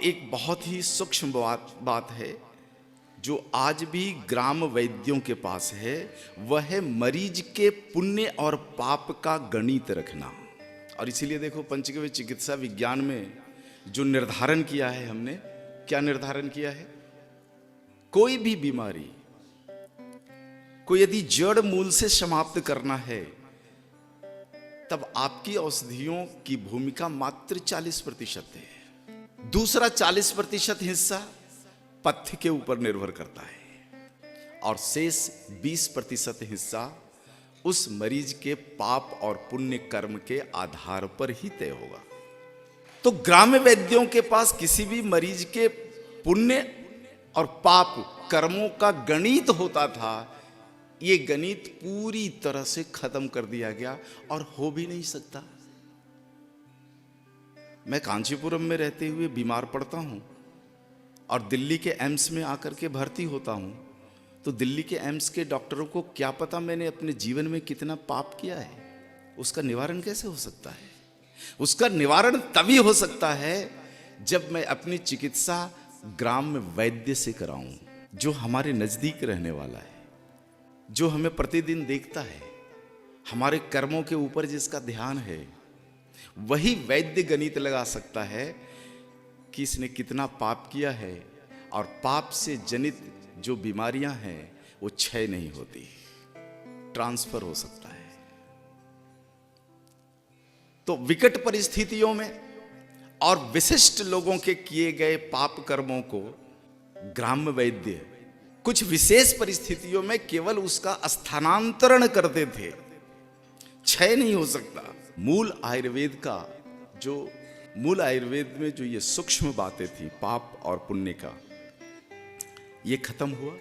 एक बहुत ही सूक्ष्म बात है जो आज भी ग्राम वैद्यों के पास है, वह है मरीज के पुण्य और पाप का गणित रखना। और इसीलिए देखो पंचगव्य चिकित्सा विज्ञान में जो निर्धारण किया है हमने, क्या निर्धारण किया है? कोई भी बीमारी को यदि जड़ मूल से समाप्त करना है तब आपकी औषधियों की भूमिका मात्र 40% है। दूसरा 40% हिस्सा पथ्य के ऊपर निर्भर करता है और शेष 20% हिस्सा उस मरीज के पाप और पुण्य कर्म के आधार पर ही तय होगा। तो ग्राम्य वैद्यों के पास किसी भी मरीज के पुण्य और पाप कर्मों का गणित होता था। ये गणित पूरी तरह से खत्म कर दिया गया और हो भी नहीं सकता। मैं कांचीपुरम में रहते हुए बीमार पड़ता हूं और दिल्ली के एम्स में आकर के भर्ती होता हूं, तो दिल्ली के एम्स के डॉक्टरों को क्या पता मैंने अपने जीवन में कितना पाप किया है। उसका निवारण कैसे हो सकता है? उसका निवारण तभी हो सकता है जब मैं अपनी चिकित्सा ग्राम वैद्य से कराऊं, जो हमारे नजदीक रहने वाला है, जो हमें प्रतिदिन देखता है, हमारे कर्मों के ऊपर जिसका ध्यान है। वही वैद्य गणित लगा सकता है कि इसने कितना पाप किया है, और पाप से जनित जो बीमारियां हैं वो क्षय नहीं होती, ट्रांसफर हो सकता है। तो विकट परिस्थितियों में और विशिष्ट लोगों के किए गए पाप कर्मों को ग्राम्य वैद्य कुछ विशेष परिस्थितियों में केवल उसका स्थानांतरण करते थे, क्षय नहीं हो सकता। मूल आयुर्वेद में जो ये सूक्ष्म बातें थी पाप और पुण्य का, ये खत्म हुआ।